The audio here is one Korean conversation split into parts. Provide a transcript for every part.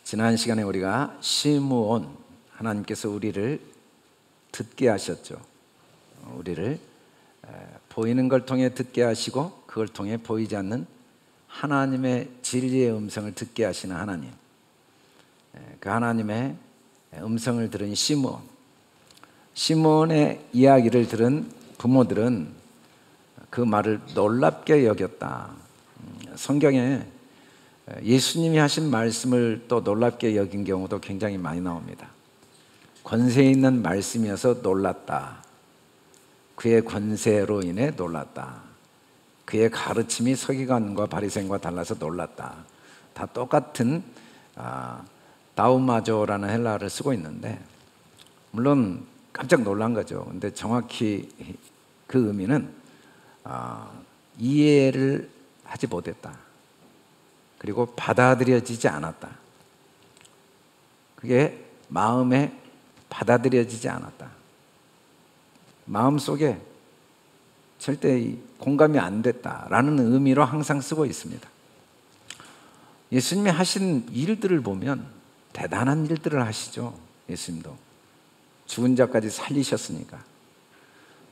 지난 시간에 우리가 시므온, 하나님께서 우리를 듣게 하셨죠. 우리를 보이는 걸 통해 듣게 하시고 그걸 통해 보이지 않는 하나님의 진리의 음성을 듣게 하시는 하나님, 그 하나님의 음성을 들은 시므온의 이야기를 들은 부모들은 그 말을 놀랍게 여겼다. 성경에 예수님이 하신 말씀을 또 놀랍게 여긴 경우도 굉장히 많이 나옵니다. 권세 있는 말씀이어서 놀랐다. 그의 권세로 인해 놀랐다. 그의 가르침이 서기관과 바리새인과 달라서 놀랐다. 다 똑같은 다우마조라는 헬라어를 쓰고 있는데, 물론 깜짝 놀란 거죠. 근데 정확히 그 의미는 이해를 하지 못했다. 그리고 받아들여지지 않았다. 그게 마음에 받아들여지지 않았다. 마음속에 절대 공감이 안 됐다라는 의미로 항상 쓰고 있습니다. 예수님이 하신 일들을 보면 대단한 일들을 하시죠. 예수님도 죽은 자까지 살리셨으니까.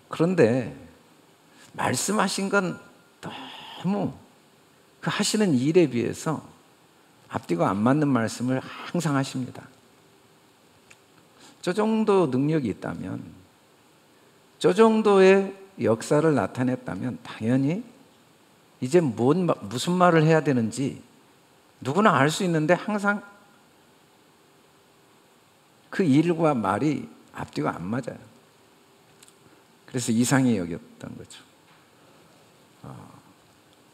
그런데 말씀하신 건 너무 그 하시는 일에 비해서 앞뒤가 안 맞는 말씀을 항상 하십니다. 저 정도 능력이 있다면, 저 정도의 역사를 나타냈다면 당연히 이제 무슨 말을 해야 되는지 누구나 알 수 있는데 항상 그 일과 말이 앞뒤가 안 맞아요. 그래서 이상히 여겼던 거죠.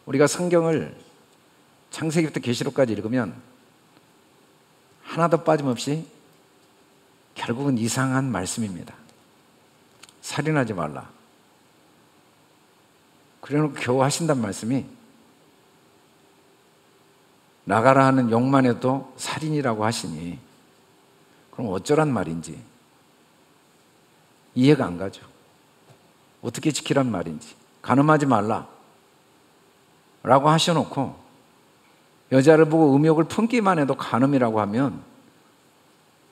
우리가 성경을 창세기부터 계시록까지 읽으면 하나도 빠짐없이 결국은 이상한 말씀입니다. 살인하지 말라. 그래놓고 겨우 하신단 말씀이 나가라 하는 욕만 해도 살인이라고 하시니 그럼 어쩌란 말인지 이해가 안 가죠. 어떻게 지키란 말인지. 간음하지 말라 라고 하셔놓고 여자를 보고 음욕을 품기만 해도 간음이라고 하면,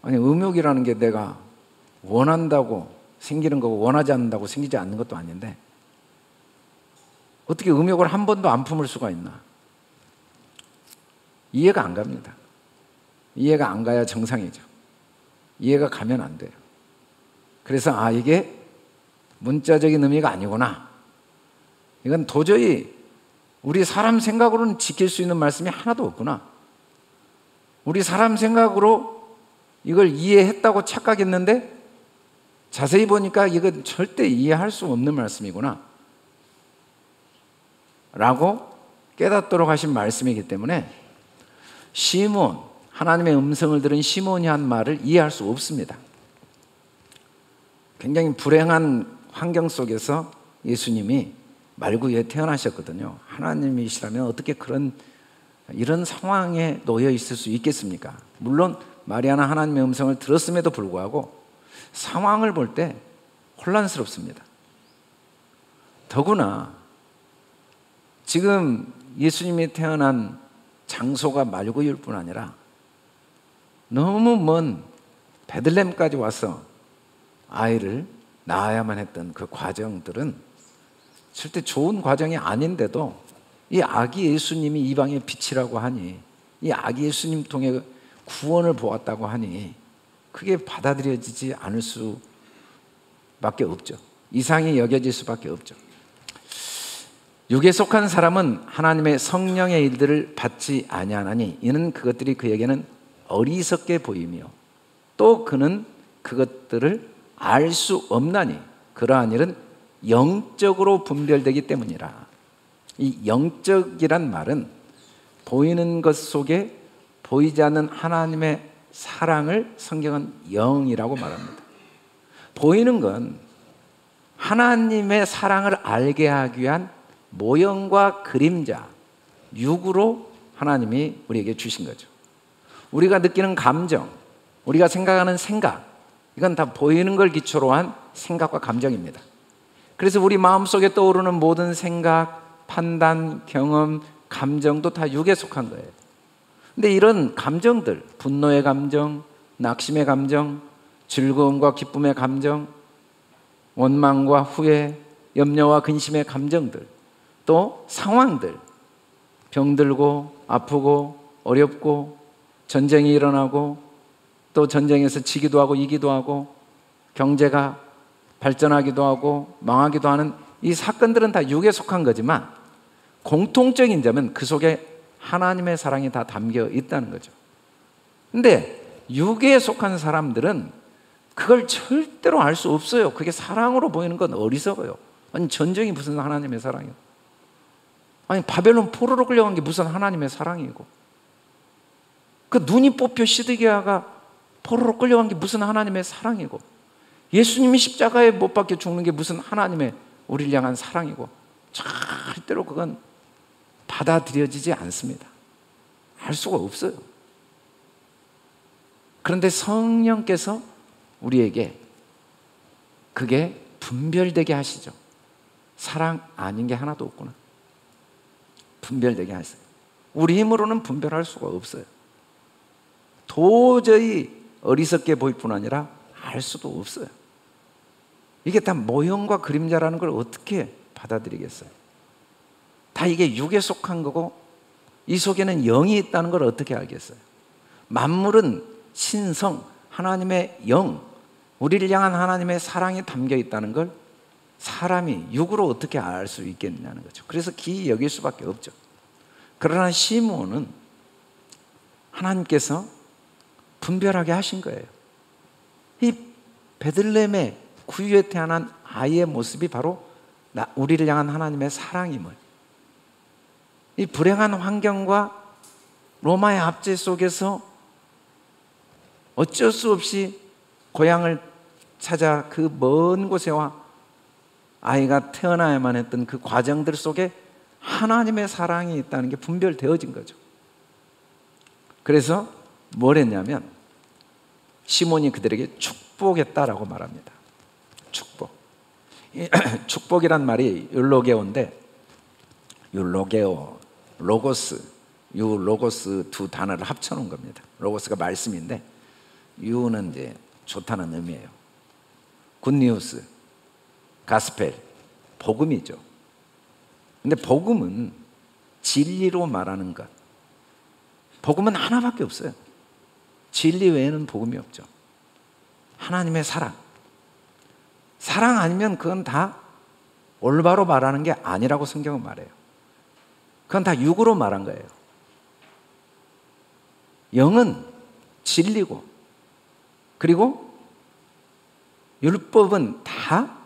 아니 음욕이라는 게 내가 원한다고 생기는 거고 원하지 않는다고 생기지 않는 것도 아닌데 어떻게 음욕을 한 번도 안 품을 수가 있나? 이해가 안 갑니다. 이해가 안 가야 정상이죠. 이해가 가면 안 돼요. 그래서 이게 문자적인 의미가 아니구나. 이건 도저히 우리 사람 생각으로는 지킬 수 있는 말씀이 하나도 없구나. 우리 사람 생각으로 이걸 이해했다고 착각했는데 자세히 보니까 이건 절대 이해할 수 없는 말씀이구나 라고 깨닫도록 하신 말씀이기 때문에 시므온, 하나님의 음성을 들은 시므온이 한 말을 이해할 수 없습니다. 굉장히 불행한 환경 속에서 예수님이 말구유에 태어나셨거든요. 하나님이시라면 어떻게 이런 상황에 놓여 있을 수 있겠습니까? 물론 마리아는 하나님의 음성을 들었음에도 불구하고 상황을 볼 때 혼란스럽습니다. 더구나 지금 예수님이 태어난 장소가 말구유일 뿐 아니라 너무 먼 베들레헴까지 와서 아이를 낳아야만 했던 그 과정들은 절대 좋은 과정이 아닌데도 이 아기 예수님이 이방의 빛이라고 하니, 이 아기 예수님 통해 구원을 보았다고 하니 그게 받아들여지지 않을 수밖에 없죠. 이상히 여겨질 수밖에 없죠. 육에 속한 사람은 하나님의 성령의 일들을 받지 아니하나니 이는 그것들이 그에게는 어리석게 보이며 또 그는 그것들을 알 수 없나니 그러한 일은 영적으로 분별되기 때문이라. 이 영적이란 말은 보이는 것 속에 보이지 않는 하나님의 사랑을 성경은 영이라고 말합니다. 보이는 건 하나님의 사랑을 알게 하기 위한 모형과 그림자, 육으로 하나님이 우리에게 주신 거죠. 우리가 느끼는 감정, 우리가 생각하는 생각, 이건 다 보이는 걸 기초로 한 생각과 감정입니다. 그래서 우리 마음속에 떠오르는 모든 생각, 판단, 경험, 감정도 다 육에 속한 거예요. 근데 이런 감정들, 분노의 감정, 낙심의 감정, 즐거움과 기쁨의 감정, 원망과 후회, 염려와 근심의 감정들, 또 상황들, 병들고 아프고 어렵고 전쟁이 일어나고 또 전쟁에서 지기도 하고 이기도 하고 경제가 발전하기도 하고 망하기도 하는 이 사건들은 다 육에 속한 거지만 공통적인 점은 그 속에 하나님의 사랑이 다 담겨 있다는 거죠. 근데 육에 속한 사람들은 그걸 절대로 알 수 없어요. 그게 사랑으로 보이는 건 어리석어요. 아니 전쟁이 무슨 하나님의 사랑이고, 아니 바벨론 포로로 끌려간 게 무슨 하나님의 사랑이고, 그 눈이 뽑혀 시드기야가 포로로 끌려간 게 무슨 하나님의 사랑이고, 예수님이 십자가에 못 박혀 죽는 게 무슨 하나님의 우리를 향한 사랑이고, 절대로 그건 받아들여지지 않습니다. 알 수가 없어요. 그런데 성령께서 우리에게 그게 분별되게 하시죠. 사랑 아닌 게 하나도 없구나. 분별되게 하세요. 우리 힘으로는 분별할 수가 없어요. 도저히 어리석게 보일 뿐 아니라 알 수도 없어요. 이게 다 모형과 그림자라는 걸 어떻게 받아들이겠어요? 다 이게 육에 속한 거고 이 속에는 영이 있다는 걸 어떻게 알겠어요? 만물은 신성, 하나님의 영, 우리를 향한 하나님의 사랑이 담겨 있다는 걸 사람이 육으로 어떻게 알 수 있겠냐는 거죠. 그래서 기이 여길 수밖에 없죠. 그러나 시므온은 하나님께서 분별하게 하신 거예요. 이 베들레헴의 구유에 태어난 아이의 모습이 바로 우리를 향한 하나님의 사랑임을, 이 불행한 환경과 로마의 압제 속에서 어쩔 수 없이 고향을 찾아 그 먼 곳에 와 아이가 태어나야만 했던 그 과정들 속에 하나님의 사랑이 있다는 게 분별되어진 거죠. 그래서 뭘 했냐면 시몬이 그들에게 축복했다라고 말합니다. 축복. 축복이란 말이 율로게오인데, 율로게오, 로고스, 로고스 두 단어를 합쳐놓은 겁니다. 로고스가 말씀인데 유는 이제 좋다는 의미예요. 굿뉴스, 가스펠, 복음이죠. 근데 복음은 진리로 말하는 것. 복음은 하나밖에 없어요. 진리 외에는 복음이 없죠. 하나님의 사랑. 사랑 아니면 그건 다 올바로 말하는 게 아니라고 성경은 말해요. 그건 다 육으로 말한 거예요. 영은 진리고, 그리고 율법은 다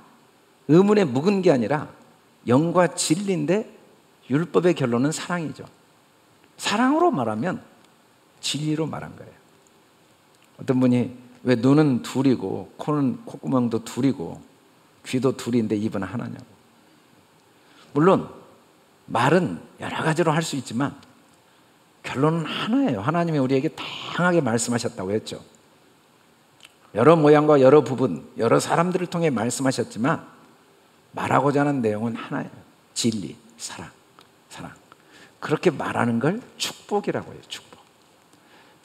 의문에 묵은 게 아니라 영과 진리인데 율법의 결론은 사랑이죠. 사랑으로 말하면 진리로 말한 거예요. 어떤 분이 왜 눈은 둘이고 코는 콧구멍도 둘이고 귀도 둘인데 입은 하나냐고. 물론 말은 여러 가지로 할 수 있지만 결론은 하나예요. 하나님이 우리에게 다양하게 말씀하셨다고 했죠. 여러 모양과 여러 부분, 여러 사람들을 통해 말씀하셨지만 말하고자 하는 내용은 하나예요. 진리, 사랑, 사랑. 그렇게 말하는 걸 축복이라고 해요. 축복.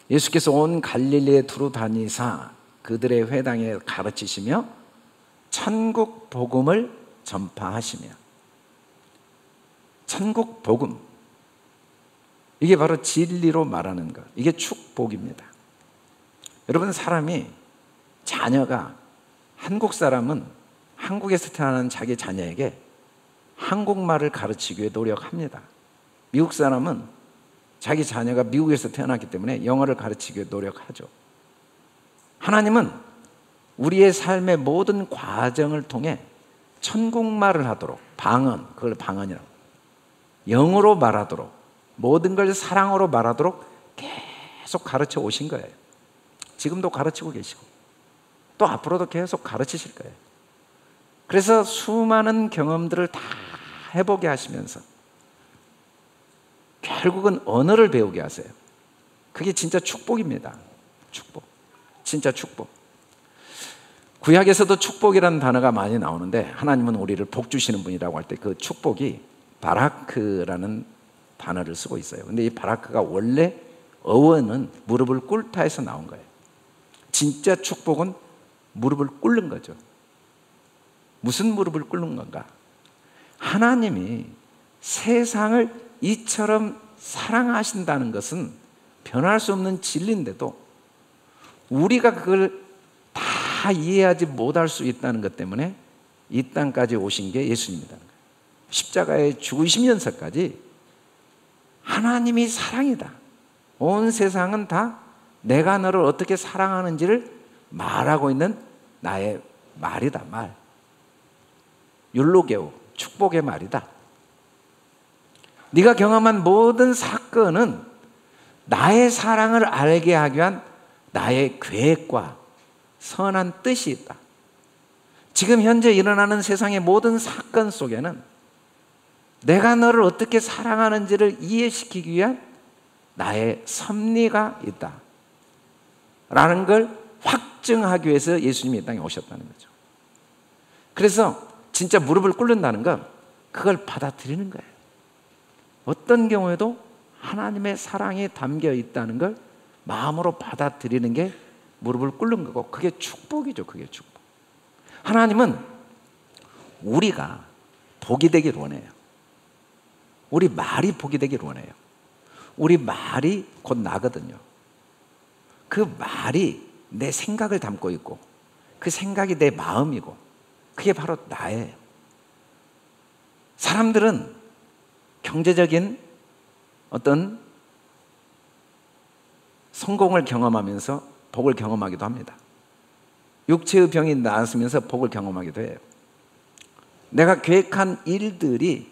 예수께서 온 갈릴리에 두루 다니사 그들의 회당에 가르치시며 천국 복음을 전파하시며. 천국 복음, 이게 바로 진리로 말하는 것, 이게 축복입니다. 여러분, 사람이, 자녀가, 한국 사람은 한국에서 태어난 자기 자녀에게 한국말을 가르치기 위해 노력합니다. 미국 사람은 자기 자녀가 미국에서 태어났기 때문에 영어를 가르치기 위해 노력하죠. 하나님은 우리의 삶의 모든 과정을 통해 천국말을 하도록, 방언, 그걸 방언이라고, 영어로 말하도록, 모든 걸 사랑으로 말하도록 계속 가르쳐 오신 거예요. 지금도 가르치고 계시고 또 앞으로도 계속 가르치실 거예요. 그래서 수많은 경험들을 다 해보게 하시면서 결국은 언어를 배우게 하세요. 그게 진짜 축복입니다. 축복, 진짜 축복. 구약에서도 축복이라는 단어가 많이 나오는데 하나님은 우리를 복 주시는 분이라고 할 때 그 축복이 바라크라는 단어를 쓰고 있어요. 근데 이 바라크가 원래 어원은 무릎을 꿇다에서 나온 거예요. 진짜 축복은 무릎을 꿇는 거죠. 무슨 무릎을 꿇는 건가? 하나님이 세상을 이처럼 사랑하신다는 것은 변할 수 없는 진리인데도 우리가 그걸 다 이해하지 못할 수 있다는 것 때문에 이 땅까지 오신 게 예수님이라는 거예요. 십자가에 죽으시면서까지 하나님이 사랑이다. 온 세상은 다 내가 너를 어떻게 사랑하는지를 말하고 있는 나의 말이다. 말. 율로게오, 축복의 말이다. 네가 경험한 모든 사건은 나의 사랑을 알게 하기 위한 나의 계획과 선한 뜻이 있다. 지금 현재 일어나는 세상의 모든 사건 속에는 내가 너를 어떻게 사랑하는지를 이해시키기 위한 나의 섭리가 있다 라는 걸 확증하기 위해서 예수님이 이 땅에 오셨다는 거죠. 그래서 진짜 무릎을 꿇는다는 건 그걸 받아들이는 거예요. 어떤 경우에도 하나님의 사랑이 담겨 있다는 걸 마음으로 받아들이는 게 무릎을 꿇는 거고, 그게 축복이죠. 그게 축복. 하나님은 우리가 복이 되길 원해요. 우리 말이 복이 되길 원해요. 우리 말이 곧 나거든요. 그 말이 내 생각을 담고 있고 그 생각이 내 마음이고 그게 바로 나예요. 사람들은 경제적인 어떤 성공을 경험하면서 복을 경험하기도 합니다. 육체의 병이 나았으면서 복을 경험하기도 해요. 내가 계획한 일들이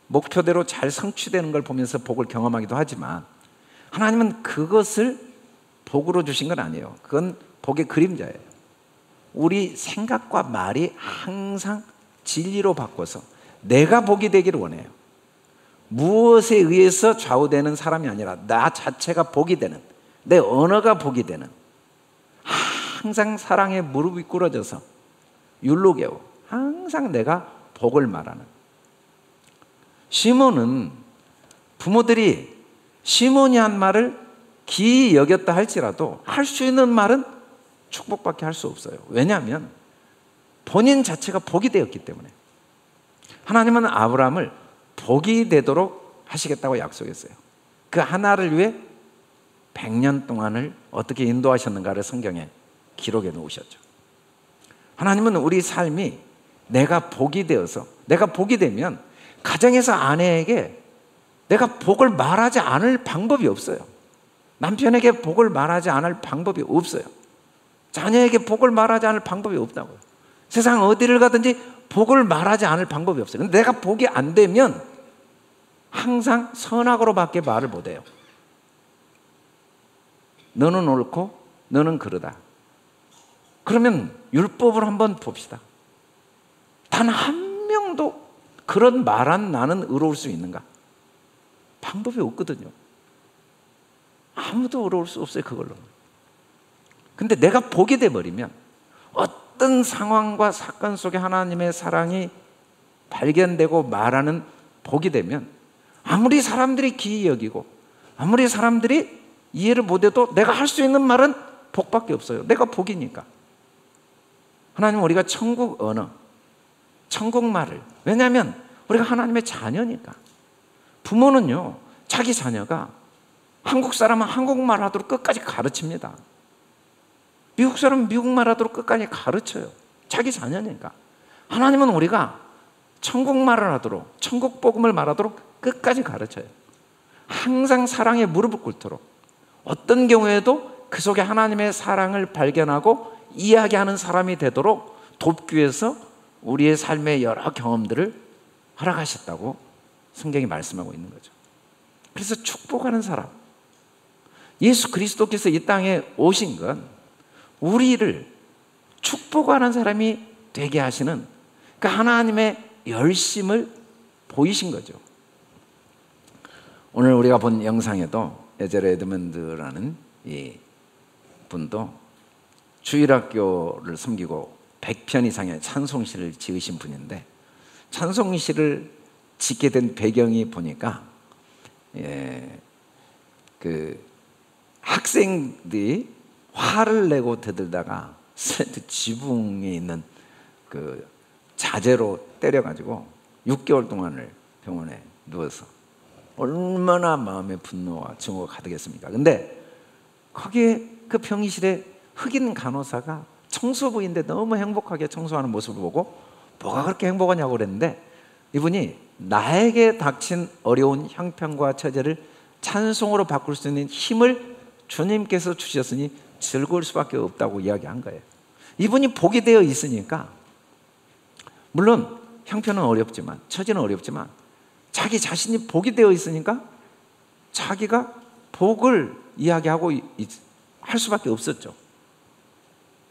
목표대로 잘 성취되는 걸 보면서 복을 경험하기도 하지만 하나님은 그것을 복으로 주신 건 아니에요. 그건 복의 그림자예요. 우리 생각과 말이 항상 진리로 바꿔서 내가 복이 되기를 원해요. 무엇에 의해서 좌우되는 사람이 아니라 나 자체가 복이 되는, 내 언어가 복이 되는, 항상 사랑에 무릎이 꿇어져서 율로게오, 항상 내가 복을 말하는. 시몬은 부모들이 시몬이 한 말을 기이 여겼다 할지라도 할 수 있는 말은 축복밖에 할 수 없어요. 왜냐하면 본인 자체가 복이 되었기 때문에. 하나님은 아브라함을 복이 되도록 하시겠다고 약속했어요. 그 하나를 위해 100년 동안을 어떻게 인도하셨는가를 성경에 기록해 놓으셨죠. 하나님은 우리 삶이 내가 복이 되어서, 내가 복이 되면 가정에서 아내에게 내가 복을 말하지 않을 방법이 없어요. 남편에게 복을 말하지 않을 방법이 없어요. 자녀에게 복을 말하지 않을 방법이 없다고요. 세상 어디를 가든지 복을 말하지 않을 방법이 없어요. 근데 내가 복이 안 되면 항상 선악으로밖에 말을 못해요. 너는 옳고 너는 그러다. 그러면 율법을 한번 봅시다. 단 한 명도 그런 말한 나는 의로울 수 있는가? 방법이 없거든요. 아무도 의로울 수 없어요, 그걸로. 근데 내가 복이 돼버리면 어떤 상황과 사건 속에 하나님의 사랑이 발견되고 말하는 복이 되면 아무리 사람들이 기이 여기고 아무리 사람들이 이해를 못해도 내가 할 수 있는 말은 복밖에 없어요. 내가 복이니까. 하나님은 우리가 천국 언어, 천국 말을, 왜냐하면 우리가 하나님의 자녀니까. 부모는요, 자기 자녀가 한국 사람은 한국말 하도록 끝까지 가르칩니다. 미국 사람은 미국말 하도록 끝까지 가르쳐요. 자기 자녀니까. 하나님은 우리가 천국말을 하도록, 천국 복음을 말하도록 끝까지 가르쳐요. 항상 사랑에 무릎을 꿇도록, 어떤 경우에도 그 속에 하나님의 사랑을 발견하고 이야기하는 사람이 되도록 돕기 위해서 우리의 삶의 여러 경험들을 허락하셨다고 성경이 말씀하고 있는 거죠. 그래서 축복하는 사람, 예수 그리스도께서 이 땅에 오신 건 우리를 축복하는 사람이 되게 하시는 그 하나님의 열심을 보이신 거죠. 오늘 우리가 본 영상에도 에제르 에드먼드라는 이 분도 주일학교를 섬기고 100편 이상의 찬송시를 지으신 분인데, 찬송시를 짓게 된 배경이 보니까 그 학생들이 화를 내고 대들다가 지붕에 있는 그 자재로 때려가지고 6개월 동안을 병원에 누워서 얼마나 마음의 분노와 증오가 가득했습니까? 근데 거기에 그 병실에 흑인 간호사가 청소부인데 너무 행복하게 청소하는 모습을 보고 뭐가 그렇게 행복하냐고 그랬는데, 이분이 나에게 닥친 어려운 형편과 처제를 찬송으로 바꿀 수 있는 힘을 주님께서 주셨으니 즐거울 수밖에 없다고 이야기한 거예요. 이분이 복이 되어 있으니까, 물론 형편은 어렵지만, 처지는 어렵지만 자기 자신이 복이 되어 있으니까 자기가 복을 이야기하고 할 수밖에 없었죠.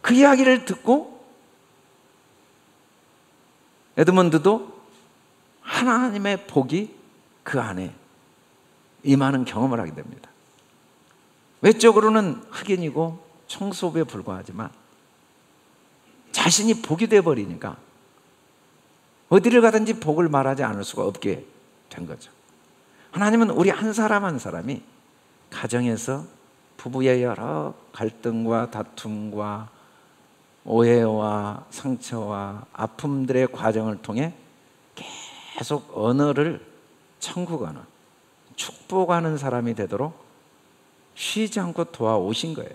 그 이야기를 듣고 에드먼드도 하나님의 복이 그 안에 임하는 경험을 하게 됩니다. 외적으로는 흑인이고 청소부에 불과하지만 자신이 복이 되어버리니까 어디를 가든지 복을 말하지 않을 수가 없게 된 거죠. 하나님은 우리 한 사람 한 사람이 가정에서 부부의 여러 갈등과 다툼과 오해와 상처와 아픔들의 과정을 통해 계속 언어를 천국 언어, 축복하는 사람이 되도록 쉬지 않고 도와오신 거예요.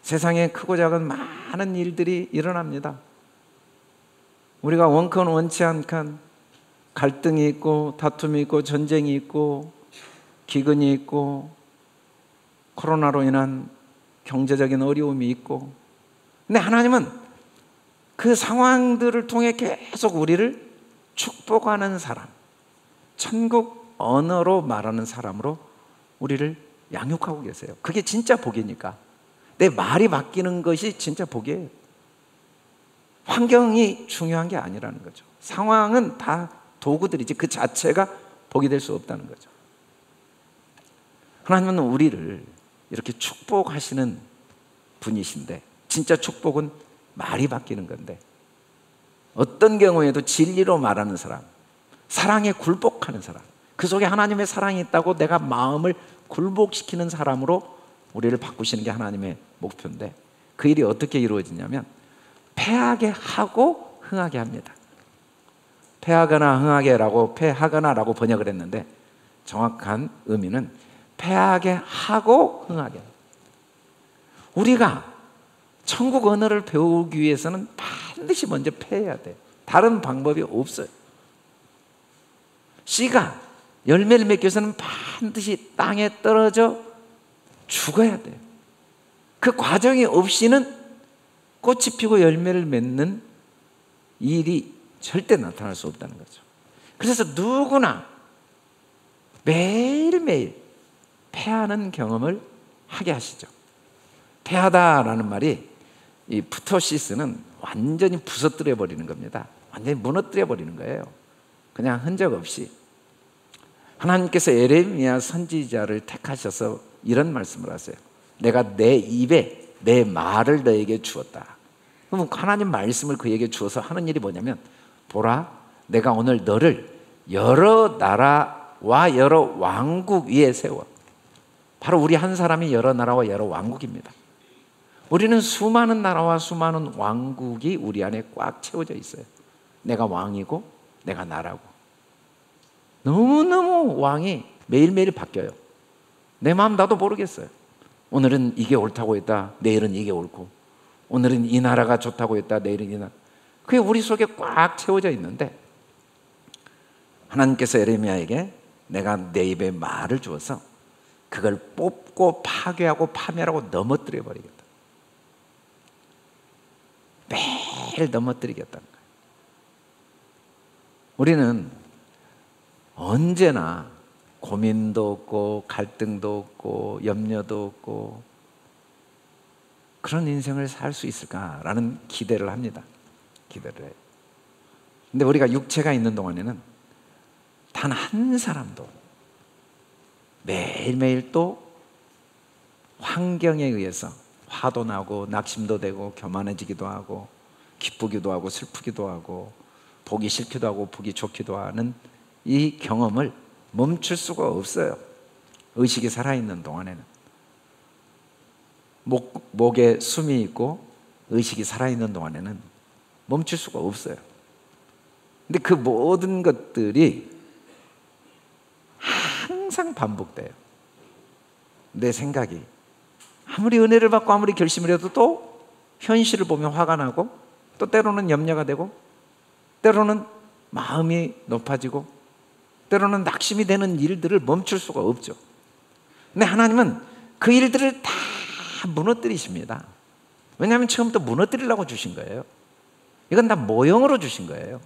세상에 크고 작은 많은 일들이 일어납니다. 우리가 원컨 원치 않건 갈등이 있고 다툼이 있고 전쟁이 있고 기근이 있고 코로나로 인한 경제적인 어려움이 있고, 근데 하나님은 그 상황들을 통해 계속 우리를 축복하는 사람, 천국 언어로 말하는 사람으로 우리를 양육하고 계세요. 그게 진짜 복이니까. 내 말이 바뀌는 것이 진짜 복이에요. 환경이 중요한 게 아니라는 거죠. 상황은 다 도구들이지 그 자체가 복이 될 수 없다는 거죠. 하나님은 우리를 이렇게 축복하시는 분이신데, 진짜 축복은 말이 바뀌는 건데, 어떤 경우에도 진리로 말하는 사람, 사랑에 굴복하는 사람, 그 속에 하나님의 사랑이 있다고 내가 마음을 굴복시키는 사람으로 우리를 바꾸시는 게 하나님의 목표인데, 그 일이 어떻게 이루어지냐면 패하게 하고 흥하게 합니다. 패하거나 흥하게라고, 패하거나라고 번역을 했는데 정확한 의미는 패하게 하고 흥하게. 우리가 천국 언어를 배우기 위해서는 반드시 먼저 패해야 돼요. 다른 방법이 없어요. 씨가 열매를 맺기 위해서는 반드시 땅에 떨어져 죽어야 돼요. 그 과정이 없이는 꽃이 피고 열매를 맺는 일이 절대 나타날 수 없다는 거죠. 그래서 누구나 매일매일 패하는 경험을 하게 하시죠. 패하다라는 말이, 이 프토시스는 완전히 부서뜨려 버리는 겁니다. 완전히 무너뜨려 버리는 거예요. 그냥 흔적 없이. 하나님께서 예레미야 선지자를 택하셔서 이런 말씀을 하세요. 내가 내 입에 내 말을 너에게 주었다. 그럼 하나님 말씀을 그에게 주어서 하는 일이 뭐냐면, 보라, 내가 오늘 너를 여러 나라와 여러 왕국 위에 세워. 바로 우리 한 사람이 여러 나라와 여러 왕국입니다. 우리는 수많은 나라와 수많은 왕국이 우리 안에 꽉 채워져 있어요. 내가 왕이고 내가 나라고. 너무너무 왕이 매일매일 바뀌어요. 내 마음 나도 모르겠어요. 오늘은 이게 옳다고 했다, 내일은 이게 옳고, 오늘은 이 나라가 좋다고 했다, 내일은 이 나라. 그게 우리 속에 꽉 채워져 있는데, 하나님께서 예레미야에게 내가 내 입에 말을 주어서 그걸 뽑고 파괴하고 파멸하고 넘어뜨려 버리겠다. 매일 넘어뜨리겠다는 거예요. 우리는 언제나 고민도 없고 갈등도 없고 염려도 없고 그런 인생을 살 수 있을까라는 기대를 합니다. 기대를 해요. 근데 우리가 육체가 있는 동안에는 단 한 사람도 매일매일 또 환경에 의해서 화도 나고 낙심도 되고 교만해지기도 하고 기쁘기도 하고 슬프기도 하고 보기 싫기도 하고 보기 좋기도 하는 이 경험을 멈출 수가 없어요. 의식이 살아있는 동안에는. 목에 숨이 있고 의식이 살아있는 동안에는 멈출 수가 없어요. 근데 그 모든 것들이 항상 반복돼요. 내 생각이 아무리 은혜를 받고 아무리 결심을 해도 또 현실을 보면 화가 나고, 또 때로는 염려가 되고, 때로는 마음이 높아지고, 때로는 낙심이 되는 일들을 멈출 수가 없죠. 근데 하나님은 그 일들을 다 무너뜨리십니다. 왜냐하면 처음부터 무너뜨리려고 주신 거예요. 이건 다 모형으로 주신 거예요.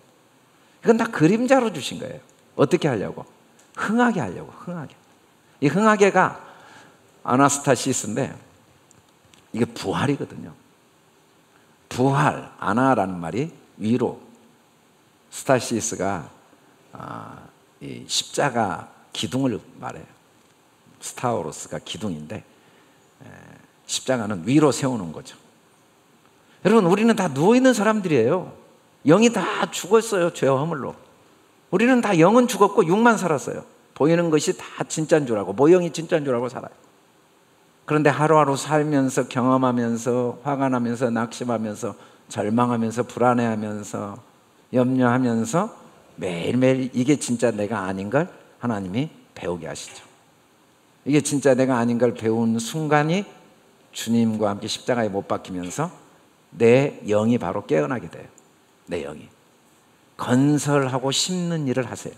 이건 다 그림자로 주신 거예요. 어떻게 하려고? 흥하게 하려고. 흥하게. 이 흥하게가 아나스타시스인데 이게 부활이거든요. 부활, 아나라는 말이 위로, 스타시스가 이 십자가 기둥을 말해요. 스타우로스가 기둥인데 십자가는 위로 세우는 거죠. 여러분, 우리는 다 누워있는 사람들이에요. 영이 다 죽었어요. 죄와 허물로. 우리는 다 영은 죽었고 육만 살았어요. 보이는 것이 다 진짜인 줄 알고, 모형이 진짜인 줄 알고 살아요. 그런데 하루하루 살면서 경험하면서 화가 나면서 낙심하면서 절망하면서 불안해하면서 염려하면서 매일매일 이게 진짜 내가 아닌 걸 하나님이 배우게 하시죠. 이게 진짜 내가 아닌 걸 배운 순간이 주님과 함께 십자가에 못 박히면서 내 영이 바로 깨어나게 돼요. 내 영이 건설하고 심는 일을 하세요.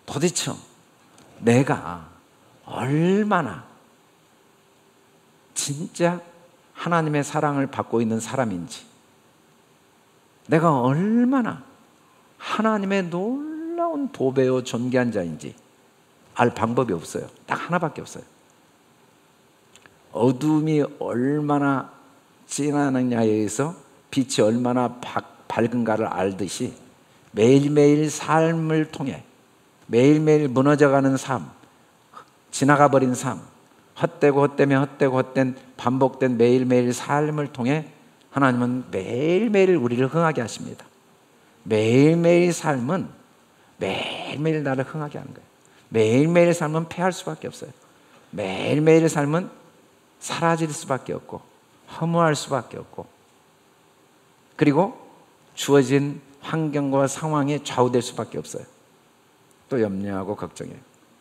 도대체 내가 얼마나 진짜 하나님의 사랑을 받고 있는 사람인지, 내가 얼마나 하나님의 놀라운 보배요 존귀한 자인지 알 방법이 없어요. 딱 하나밖에 없어요. 어둠이 얼마나 진하느냐에 의해서 빛이 얼마나 밝은가를 알듯이 매일매일 삶을 통해 매일매일 무너져가는 삶, 지나가 버린 삶, 헛되고 헛되며 헛되고 헛된 반복된 매일매일 삶을 통해 하나님은 매일매일 우리를 흥하게 하십니다. 매일매일 삶은 매일매일 나를 흥하게 하는 거예요. 매일매일 삶은 패할 수밖에 없어요. 매일매일 삶은 사라질 수밖에 없고 허무할 수밖에 없고, 그리고 주어진 환경과 상황에 좌우될 수밖에 없어요. 또 염려하고 걱정해요.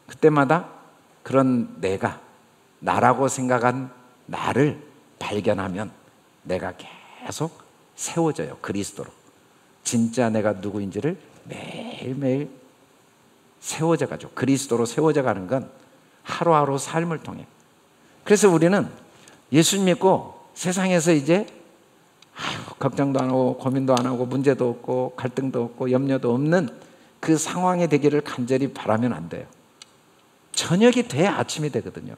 그때마다 그런 내가 나라고 생각한 나를 발견하면 내가 계속 세워져요. 그리스도로. 진짜 내가 누구인지를 매일매일 세워져가지고, 그리스도로 세워져가는 건 하루하루 삶을 통해. 그래서 우리는 예수 믿고 세상에서 이제 걱정도 안 하고 고민도 안 하고 문제도 없고 갈등도 없고 염려도 없는 그 상황이 되기를 간절히 바라면 안 돼요. 저녁이 돼야 아침이 되거든요.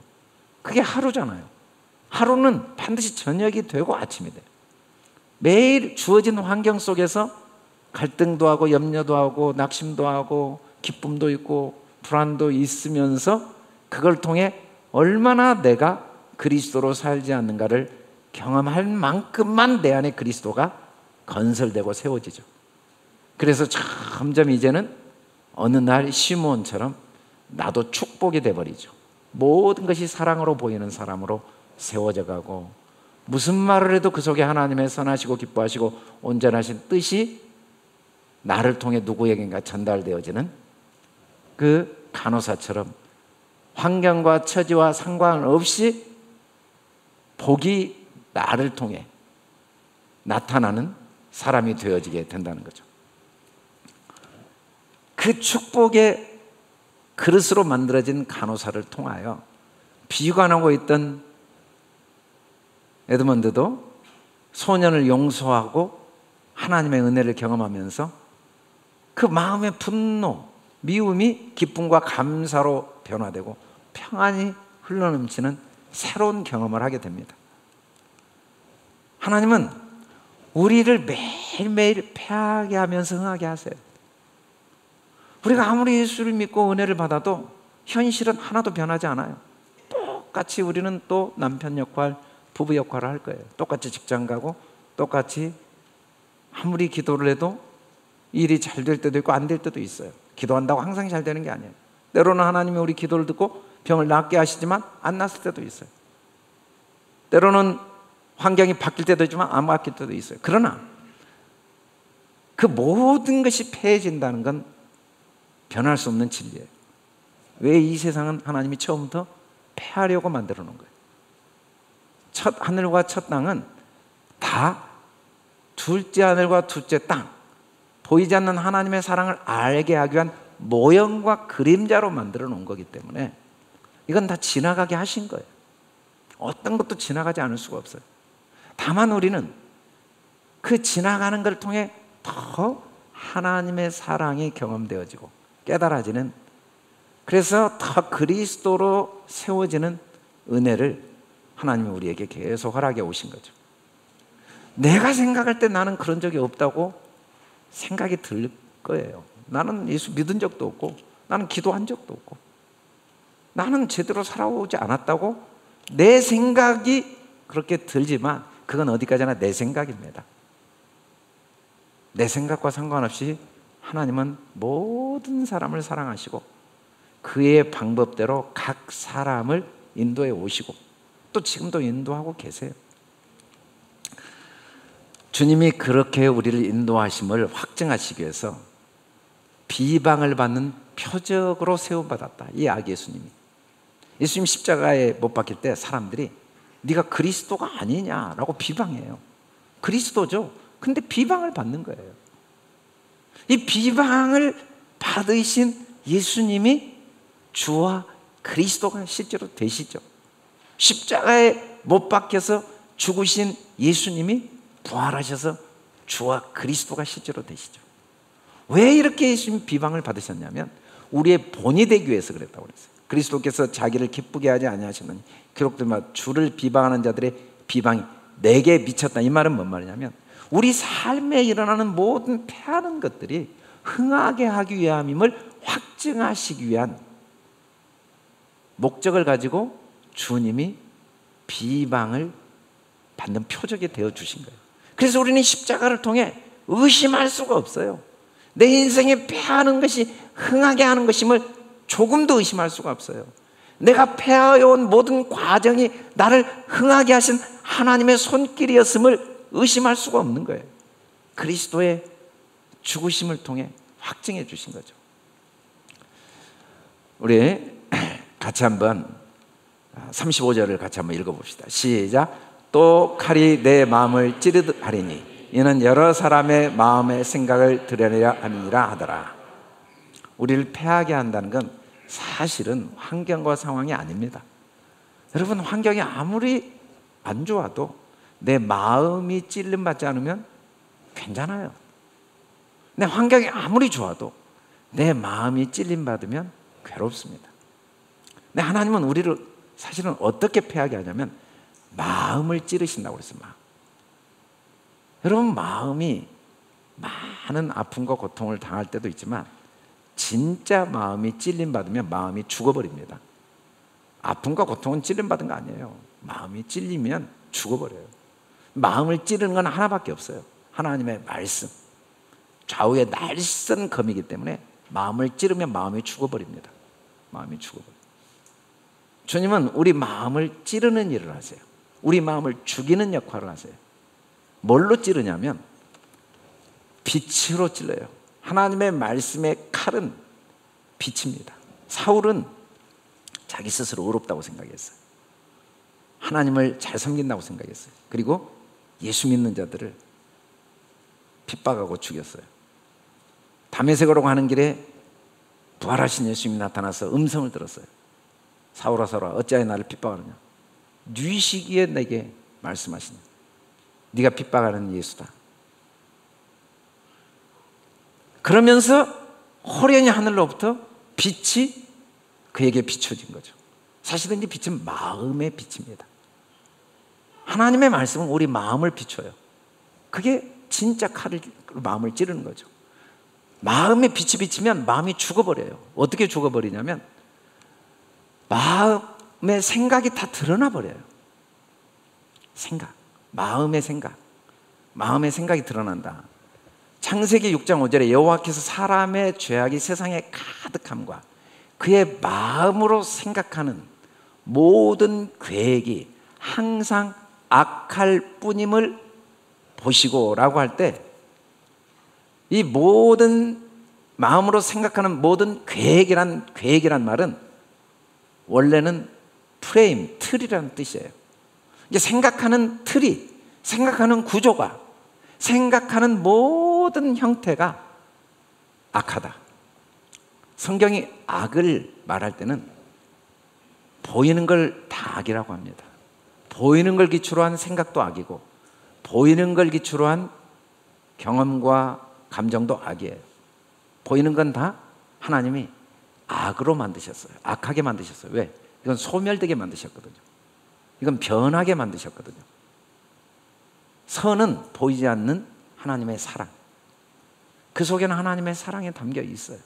그게 하루잖아요. 하루는 반드시 저녁이 되고 아침이 돼요. 매일 주어진 환경 속에서 갈등도 하고 염려도 하고 낙심도 하고 기쁨도 있고 불안도 있으면서 그걸 통해 얼마나 내가 그리스도로 살지 않는가를 경험할 만큼만 내 안에 그리스도가 건설되고 세워지죠. 그래서 점점 이제는 어느 날 시므온처럼 나도 축복이 돼버리죠. 모든 것이 사랑으로 보이는 사람으로 세워져 가고, 무슨 말을 해도 그 속에 하나님의 선하시고 기뻐하시고 온전하신 뜻이 나를 통해 누구에겐가 전달되어지는 그 간호사처럼 환경과 처지와 상관없이 복이 나를 통해 나타나는 사람이 되어지게 된다는 거죠. 그 축복의 그릇으로 만들어진 간호사를 통하여 비관하고 있던 에드먼드도 소년을 용서하고 하나님의 은혜를 경험하면서 그 마음의 분노, 미움이 기쁨과 감사로 변화되고 평안이 흘러넘치는 새로운 경험을 하게 됩니다. 하나님은 우리를 매일매일 패하게 하면서 흥하게 하세요. 우리가 아무리 예수를 믿고 은혜를 받아도 현실은 하나도 변하지 않아요. 똑같이 우리는 또 남편 역할, 부부 역할을 할 거예요. 똑같이 직장 가고 똑같이 아무리 기도를 해도 일이 잘 될 때도 있고 안 될 때도 있어요. 기도한다고 항상 잘 되는 게 아니에요. 때로는 하나님이 우리 기도를 듣고 병을 낫게 하시지만 안 낫을 때도 있어요. 때로는 환경이 바뀔 때도 있지만 안 바뀔 때도 있어요. 그러나 그 모든 것이 패해진다는 건 변할 수 없는 진리예요. 왜 이 세상은 하나님이 처음부터 패하려고 만들어 놓은 거예요. 첫 하늘과 첫 땅은 다 둘째 하늘과 둘째 땅, 보이지 않는 하나님의 사랑을 알게 하기 위한 모형과 그림자로 만들어 놓은 거기 때문에 이건 다 지나가게 하신 거예요. 어떤 것도 지나가지 않을 수가 없어요. 다만 우리는 그 지나가는 걸 통해 더 하나님의 사랑이 경험되어지고 깨달아지는, 그래서 더 그리스도로 세워지는 은혜를 하나님이 우리에게 계속 허락해 오신 거죠. 내가 생각할 때 나는 그런 적이 없다고 생각이 들 거예요. 나는 예수 믿은 적도 없고, 나는 기도한 적도 없고, 나는 제대로 살아오지 않았다고 내 생각이 그렇게 들지만 그건 어디까지나 내 생각입니다. 내 생각과 상관없이 하나님은 모든 사람을 사랑하시고 그의 방법대로 각 사람을 인도해 오시고 또 지금도 인도하고 계세요. 주님이 그렇게 우리를 인도하심을 확증하시기 위해서 비방을 받는 표적으로 세움받았다. 이 아기 예수님이. 예수님 십자가에 못 박힐 때 사람들이 네가 그리스도가 아니냐라고 비방해요. 그리스도죠. 근데 비방을 받는 거예요. 이 비방을 받으신 예수님이 주와 그리스도가 실제로 되시죠. 십자가에 못 박혀서 죽으신 예수님이 부활하셔서 주와 그리스도가 실제로 되시죠. 왜 이렇게 예수님 비방을 받으셨냐면 우리의 본이 되기 위해서 그랬다고 그랬어요. 그리스도께서 자기를 기쁘게 하지 아니하시느니 기록되면 주를 비방하는 자들의 비방이 내게 미쳤다. 이 말은 뭔 말이냐면 우리 삶에 일어나는 모든 패하는 것들이 흥하게 하기 위함임을 확증하시기 위한 목적을 가지고 주님이 비방을 받는 표적이 되어 주신 거예요. 그래서 우리는 십자가를 통해 의심할 수가 없어요. 내 인생에 패하는 것이 흥하게 하는 것임을 조금도 의심할 수가 없어요. 내가 패해온 모든 과정이 나를 흥하게 하신 하나님의 손길이었음을 의심할 수가 없는 거예요. 그리스도의 죽으심을 통해 확증해 주신 거죠. 우리 같이 한번 35절을 같이 한번 읽어봅시다. 시작. 또 칼이 내 마음을 찌르듯 하리니 이는 여러 사람의 마음의 생각을 드러내려 함이라 하더라. 우리를 패하게 한다는 건 사실은 환경과 상황이 아닙니다. 여러분, 환경이 아무리 안 좋아도 내 마음이 찔림받지 않으면 괜찮아요. 내 환경이 아무리 좋아도 내 마음이 찔림받으면 괴롭습니다. 근데 하나님은 우리를 사실은 어떻게 패하게 하냐면 마음을 찌르신다고 그랬어요. 여러분, 마음이 많은 아픔과 고통을 당할 때도 있지만 진짜 마음이 찔림받으면 마음이 죽어버립니다. 아픔과 고통은 찔림받은 거 아니에요. 마음이 찔리면 죽어버려요. 마음을 찌르는 건 하나밖에 없어요. 하나님의 말씀. 좌우의 날쌘 검이기 때문에 마음을 찌르면 마음이 죽어버립니다. 마음이 죽어버려요. 주님은 우리 마음을 찌르는 일을 하세요. 우리 마음을 죽이는 역할을 하세요. 뭘로 찌르냐면 빛으로 찔러요. 하나님의 말씀의 칼은 빛입니다. 사울은 자기 스스로 의롭다고 생각했어요. 하나님을 잘 섬긴다고 생각했어요. 그리고 예수 믿는 자들을 핍박하고 죽였어요. 다메섹으로 가는 길에 부활하신 예수님이 나타나서 음성을 들었어요. 사울아 사울아 어찌하여 나를 핍박하느냐. 네 시기에 내게 말씀하시냐. 네가 핍박하는 예수다. 그러면서 호련히 하늘로부터 빛이 그에게 비춰진 거죠. 사실은 이 빛은 마음의 빛입니다. 하나님의 말씀은 우리 마음을 비춰요. 그게 진짜 칼을 마음을 찌르는 거죠. 마음에 빛이 비치면 마음이 죽어버려요. 어떻게 죽어버리냐면 마음의 생각이 다 드러나 버려요. 생각, 마음의 생각이 드러난다. 창세기 6장 5절에 여호와께서 사람의 죄악이 세상에 가득함과 그의 마음으로 생각하는 모든 계획이 항상 악할 뿐임을 보시고 라고 할 때, 이 모든 마음으로 생각하는 모든 계획이란 말은 원래는 프레임, 틀이라는 뜻이에요. 이제 생각하는 틀이, 생각하는 구조가, 생각하는 모든 형태가 악하다. 성경이 악을 말할 때는 보이는 걸 다 악이라고 합니다. 보이는 걸 기초로 한 생각도 악이고, 보이는 걸 기초로 한 경험과 감정도 악이에요. 보이는 건 다 하나님이 악으로 만드셨어요. 악하게 만드셨어요. 왜? 이건 소멸되게 만드셨거든요. 이건 변하게 만드셨거든요. 선은 보이지 않는 하나님의 사랑, 그 속에는 하나님의 사랑이 담겨 있어요.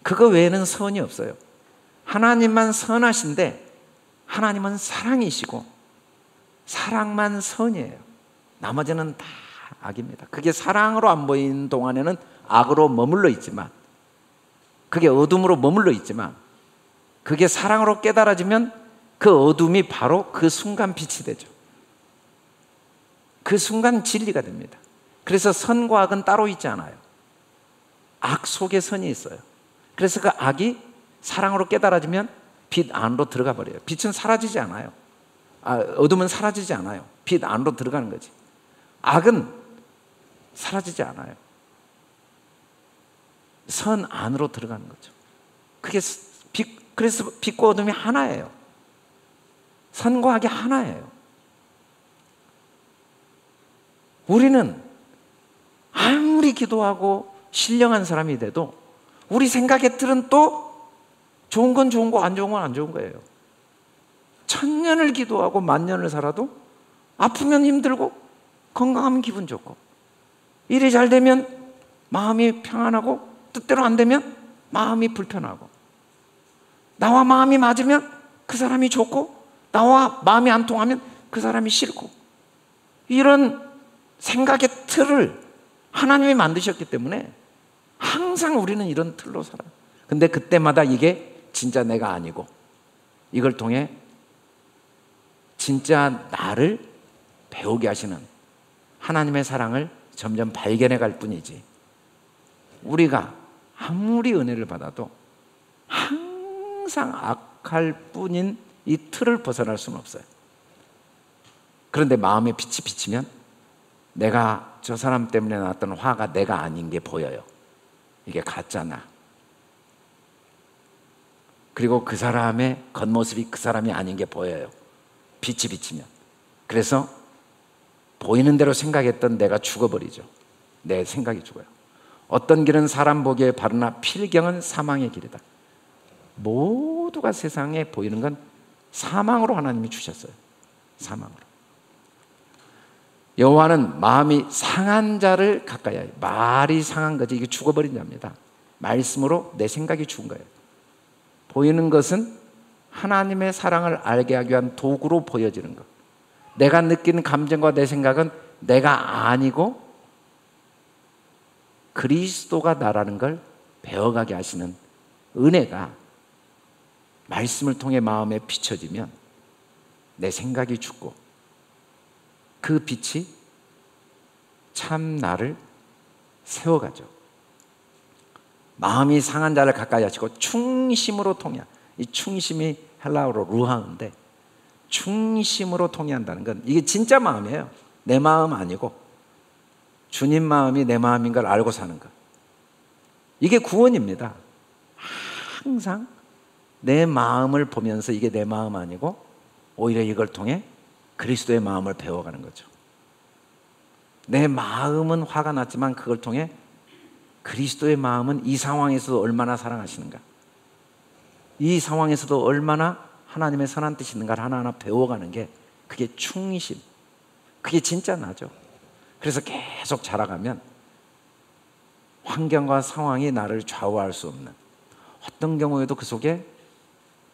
그거 외에는 선이 없어요. 하나님만 선하신데 하나님은 사랑이시고 사랑만 선이에요. 나머지는 다 악입니다. 그게 사랑으로 안 보이는 동안에는 악으로 머물러 있지만, 그게 어둠으로 머물러 있지만, 그게 사랑으로 깨달아지면 그 어둠이 바로 그 순간 빛이 되죠. 그 순간 진리가 됩니다. 그래서 선과 악은 따로 있지 않아요. 악 속에 선이 있어요. 그래서 그 악이 사랑으로 깨달아지면 빛 안으로 들어가 버려요. 빛은 사라지지 않아요. 어둠은 사라지지 않아요. 빛 안으로 들어가는 거지. 악은 사라지지 않아요. 선 안으로 들어가는 거죠. 그게 그래서 빛과 어둠이 하나예요. 선과 악이 하나예요. 우리는 아무리 기도하고 신령한 사람이 돼도 우리 생각의 틀은 또 좋은 건 좋은 거, 안 좋은 건 안 좋은 거예요. 1000년을 기도하고 10,000년을 살아도 아프면 힘들고 건강하면 기분 좋고, 일이 잘 되면 마음이 평안하고 뜻대로 안 되면 마음이 불편하고, 나와 마음이 맞으면 그 사람이 좋고 나와 마음이 안 통하면 그 사람이 싫고, 이런 생각의 틀을 하나님이 만드셨기 때문에 항상 우리는 이런 틀로 살아요. 근데 그때마다 이게 진짜 내가 아니고, 이걸 통해 진짜 나를 배우게 하시는 하나님의 사랑을 점점 발견해 갈 뿐이지, 우리가 아무리 은혜를 받아도 항상 악할 뿐인 이 틀을 벗어날 수는 없어요. 그런데 마음에 빛이 비치면 내가 저 사람 때문에 났던 화가 내가 아닌 게 보여요. 이게 가짜나. 그리고 그 사람의 겉모습이 그 사람이 아닌 게 보여요. 빛이 비치면. 그래서 보이는 대로 생각했던 내가 죽어버리죠. 내 생각이 죽어요. 어떤 길은 사람 보기에 바르나 필경은 사망의 길이다. 모두가 세상에 보이는 건 사망으로 하나님이 주셨어요. 사망으로. 여호와는 마음이 상한 자를 가까이 하여. 말이 상한 거지, 이게 죽어버린 자입니다. 말씀으로 내 생각이 죽은 거예요. 보이는 것은 하나님의 사랑을 알게 하기 위한 도구로 보여지는 것. 내가 느끼는 감정과 내 생각은 내가 아니고 그리스도가 나라는 걸 배워가게 하시는 은혜가 말씀을 통해 마음에 비춰지면 내 생각이 죽고, 그 빛이 참 나를 세워가죠. 마음이 상한 자를 가까이 하시고 충심으로 통해. 이 충심이 헬라어로 루하인데, 충심으로 통해한다는 건 이게 진짜 마음이에요. 내 마음 아니고 주님 마음이 내 마음인 걸 알고 사는 것. 이게 구원입니다. 항상 내 마음을 보면서 이게 내 마음 아니고 오히려 이걸 통해 그리스도의 마음을 배워가는 거죠. 내 마음은 화가 났지만 그걸 통해 그리스도의 마음은 이 상황에서도 얼마나 사랑하시는가, 이 상황에서도 얼마나 하나님의 선한 뜻이 있는가를 하나하나 배워가는 게, 그게 충심, 그게 진짜 나죠. 그래서 계속 자라가면 환경과 상황이 나를 좌우할 수 없는, 어떤 경우에도 그 속에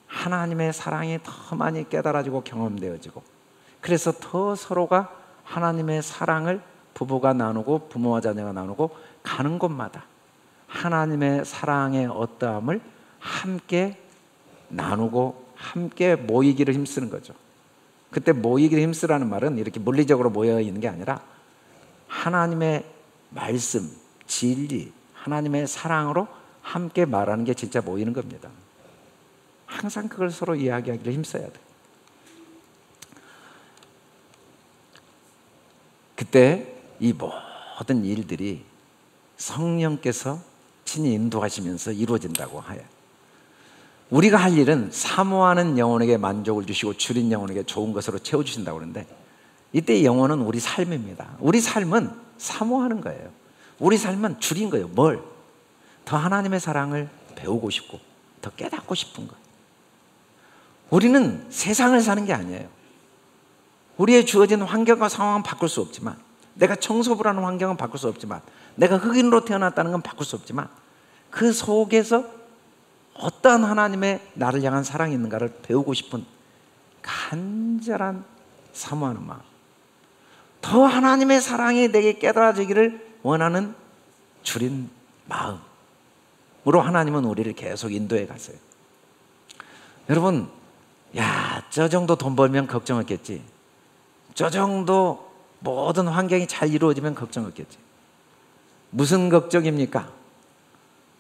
하나님의 사랑이 더 많이 깨달아지고 경험되어지고, 그래서 더 서로가 하나님의 사랑을 부부가 나누고 부모와 자녀가 나누고 가는 곳마다 하나님의 사랑의 어떠함을 함께 나누고 함께 모이기를 힘쓰는 거죠. 그때 모이기를 힘쓰라는 말은 이렇게 물리적으로 모여 있는 게 아니라 하나님의 말씀, 진리, 하나님의 사랑으로 함께 말하는 게 진짜 모이는 겁니다. 항상 그걸 서로 이야기하기를 힘써야 돼. 그때 이 모든 일들이 성령께서 친히 인도하시면서 이루어진다고 해요. 우리가 할 일은 사모하는 영혼에게 만족을 주시고 줄인 영혼에게 좋은 것으로 채워주신다고 그러는데, 이때 영혼은 우리 삶입니다. 우리 삶은 사모하는 거예요. 우리 삶은 줄인 거예요. 뭘? 더 하나님의 사랑을 배우고 싶고 더 깨닫고 싶은 거예요. 우리는 세상을 사는 게 아니에요. 우리의 주어진 환경과 상황은 바꿀 수 없지만, 내가 청소부라는 환경은 바꿀 수 없지만, 내가 흑인으로 태어났다는 건 바꿀 수 없지만, 그 속에서 어떤 하나님의 나를 향한 사랑이 있는가를 배우고 싶은 간절한 사모하는 마음, 더 하나님의 사랑이 내게 깨달아지기를 원하는 줄인 마음으로 하나님은 우리를 계속 인도해 가세요. 여러분, 야, 저 정도 돈 벌면 걱정 없겠지, 저 정도 모든 환경이 잘 이루어지면 걱정 없겠지. 무슨 걱정입니까?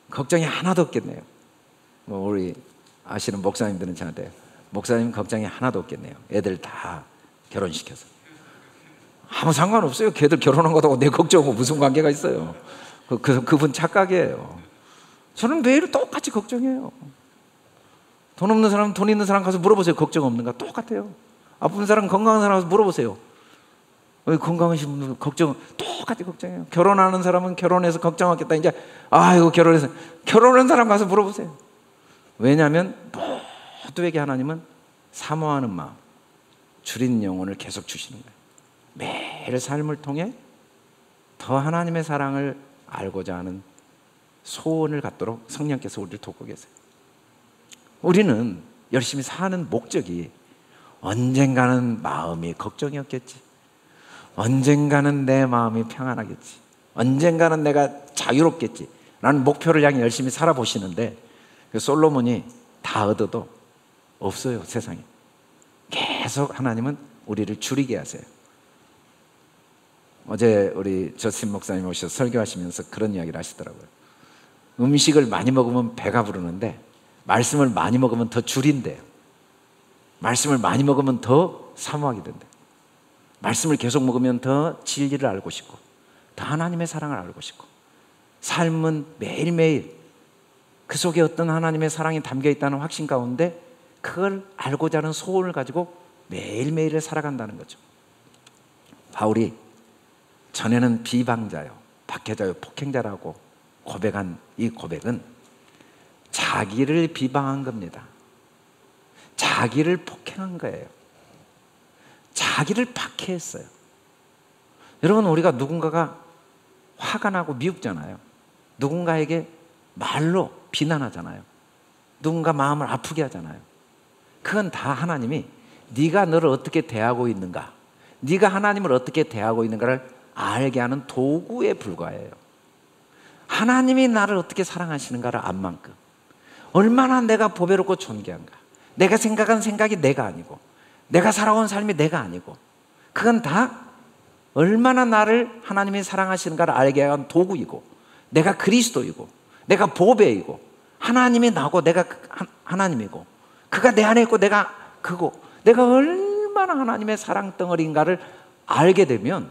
걱정이 하나도 없겠네요. 우리 아시는 목사님들은 저한테, 목사님 걱정이 하나도 없겠네요. 애들 다 결혼시켜서. 아무 상관없어요. 걔들 결혼한 거하고 내 걱정하고 무슨 관계가 있어요. 그분 착각이에요. 저는 매일 똑같이 걱정해요. 돈 없는 사람은 돈 있는 사람 가서 물어보세요. 걱정 없는가? 똑같아요. 아픈 사람, 건강한 사람 가서 물어보세요. 건강하신 분들 걱정 똑같이 걱정해요. 결혼하는 사람은 결혼해서 걱정하겠다. 이제 아이고 결혼해서, 결혼한 사람 가서 물어보세요. 왜냐하면 모두에게 하나님은 사모하는 마음, 줄인 영혼을 계속 주시는 거예요. 매일 삶을 통해 더 하나님의 사랑을 알고자 하는 소원을 갖도록 성령께서 우리를 돕고 계세요. 우리는 열심히 사는 목적이 언젠가는 마음이 걱정이었겠지, 언젠가는 내 마음이 평안하겠지, 언젠가는 내가 자유롭겠지 라는 목표를 향해 열심히 살아보시는데, 그 솔로몬이 다 얻어도 없어요. 세상에 계속 하나님은 우리를 줄이게 하세요. 어제 우리 저스틴 목사님 오셔서 설교하시면서 그런 이야기를 하시더라고요. 음식을 많이 먹으면 배가 부르는데 말씀을 많이 먹으면 더 줄인대요. 말씀을 많이 먹으면 더 사모하게 된대요. 말씀을 계속 먹으면 더 진리를 알고 싶고 더 하나님의 사랑을 알고 싶고, 삶은 매일매일 그 속에 어떤 하나님의 사랑이 담겨 있다는 확신 가운데 그걸 알고자 하는 소원을 가지고 매일매일을 살아간다는 거죠. 바울이 전에는 비방자요, 박해자요, 폭행자라고 고백한 이 고백은 자기를 비방한 겁니다. 자기를 폭행한 거예요. 자기를 박해했어요. 여러분, 우리가 누군가가 화가 나고 미웃잖아요. 누군가에게 말로 비난하잖아요. 누군가 마음을 아프게 하잖아요. 그건 다 하나님이 네가 너를 어떻게 대하고 있는가, 네가 하나님을 어떻게 대하고 있는가를 알게 하는 도구에 불과해요. 하나님이 나를 어떻게 사랑하시는가를 안 만큼, 얼마나 내가 보배롭고 존귀한가, 내가 생각한 생각이 내가 아니고, 내가 살아온 삶이 내가 아니고, 그건 다 얼마나 나를 하나님이 사랑하시는가를 알게 한 도구이고, 내가 그리스도이고, 내가 보배이고, 하나님이 나고 내가 하나님이고, 그가 내 안에 있고 내가 그고, 내가 얼마나 하나님의 사랑 덩어리인가를 알게 되면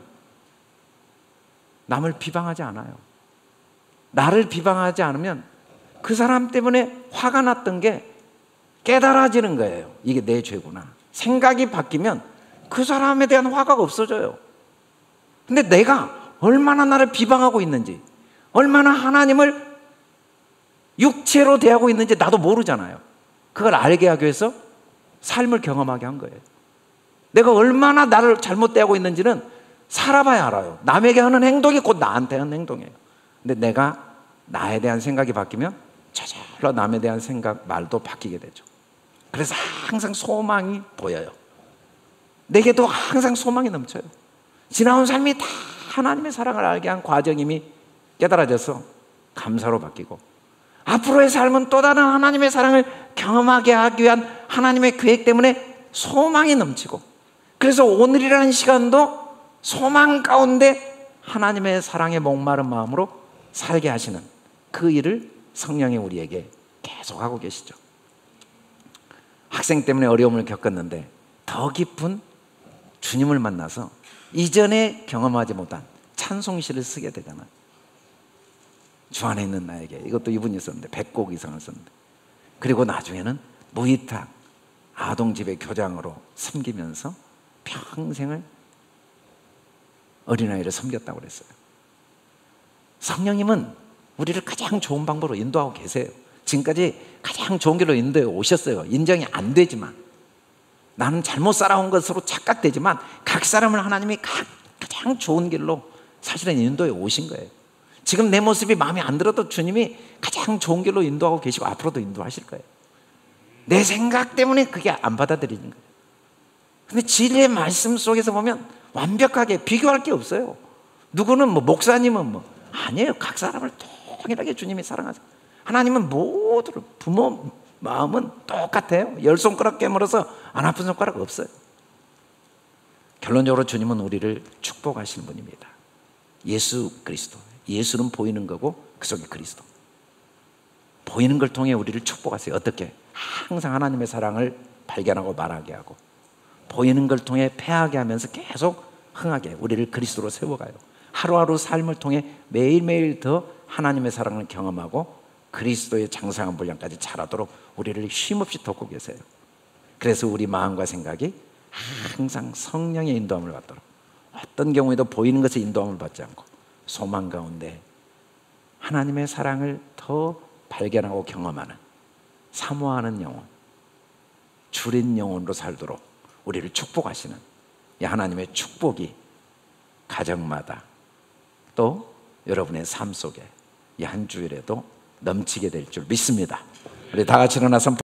남을 비방하지 않아요. 나를 비방하지 않으면 그 사람 때문에 화가 났던 게 깨달아지는 거예요. 이게 내 죄구나. 생각이 바뀌면 그 사람에 대한 화가 없어져요. 근데 내가 얼마나 나를 비방하고 있는지, 얼마나 하나님을 육체로 대하고 있는지 나도 모르잖아요. 그걸 알게 하기 위해서 삶을 경험하게 한 거예요. 내가 얼마나 나를 잘못 대하고 있는지는 살아봐야 알아요. 남에게 하는 행동이 곧 나한테 하는 행동이에요. 근데 내가 나에 대한 생각이 바뀌면 저절로 남에 대한 생각, 말도 바뀌게 되죠. 그래서 항상 소망이 보여요. 내게도 항상 소망이 넘쳐요. 지나온 삶이 다 하나님의 사랑을 알게 한 과정임이 깨달아져서 감사로 바뀌고, 앞으로의 삶은 또 다른 하나님의 사랑을 경험하게 하기 위한 하나님의 계획 때문에 소망이 넘치고, 그래서 오늘이라는 시간도 소망 가운데 하나님의 사랑에 목마른 마음으로 살게 하시는 그 일을 성령이 우리에게 계속하고 계시죠. 학생 때문에 어려움을 겪었는데 더 깊은 주님을 만나서 이전에 경험하지 못한 찬송시를 쓰게 되잖아요. 주 안에 있는 나에게, 이것도 이분이 썼는데 100곡 이상을 썼는데, 그리고 나중에는 무이탁 아동집의 교장으로 섬기면서 평생을 어린아이를 섬겼다고 그랬어요. 성령님은 우리를 가장 좋은 방법으로 인도하고 계세요. 지금까지 가장 좋은 길로 인도해 오셨어요. 인정이 안 되지만, 나는 잘못 살아온 것으로 착각되지만 각 사람을 하나님이 가장 좋은 길로 사실은 인도해 오신 거예요. 지금 내 모습이 마음에 안 들어도 주님이 가장 좋은 길로 인도하고 계시고 앞으로도 인도하실 거예요. 내 생각 때문에 그게 안 받아들이는 거예요. 근데 진리의 말씀 속에서 보면 완벽하게 비교할 게 없어요. 누구는 목사님은 아니에요. 각 사람을 동일하게 주님이 사랑하세요. 하나님은 모두를, 부모 마음은 똑같아요. 10손가락 깨물어서 안 아픈 손가락 없어요. 결론적으로 주님은 우리를 축복하시는 분입니다. 예수 그리스도, 예수는 보이는 거고 그 속에 그리스도, 보이는 걸 통해 우리를 축복하세요. 어떻게? 항상 하나님의 사랑을 발견하고 말하게 하고, 보이는 걸 통해 패하게 하면서 계속 흥하게 우리를 그리스도로 세워가요. 하루하루 삶을 통해 매일매일 더 하나님의 사랑을 경험하고 그리스도의 장성한 분량까지 자라도록 우리를 쉼없이 돕고 계세요. 그래서 우리 마음과 생각이 항상 성령의 인도함을 받도록, 어떤 경우에도 보이는 것에 인도함을 받지 않고 소망 가운데 하나님의 사랑을 더 발견하고 경험하는, 사모하는 영혼, 주린 영혼으로 살도록 우리를 축복하시는 이 하나님의 축복이 가정마다 또 여러분의 삶 속에 이 한 주일에도 넘치게 될 줄 믿습니다. 우리 다 같이 일어나서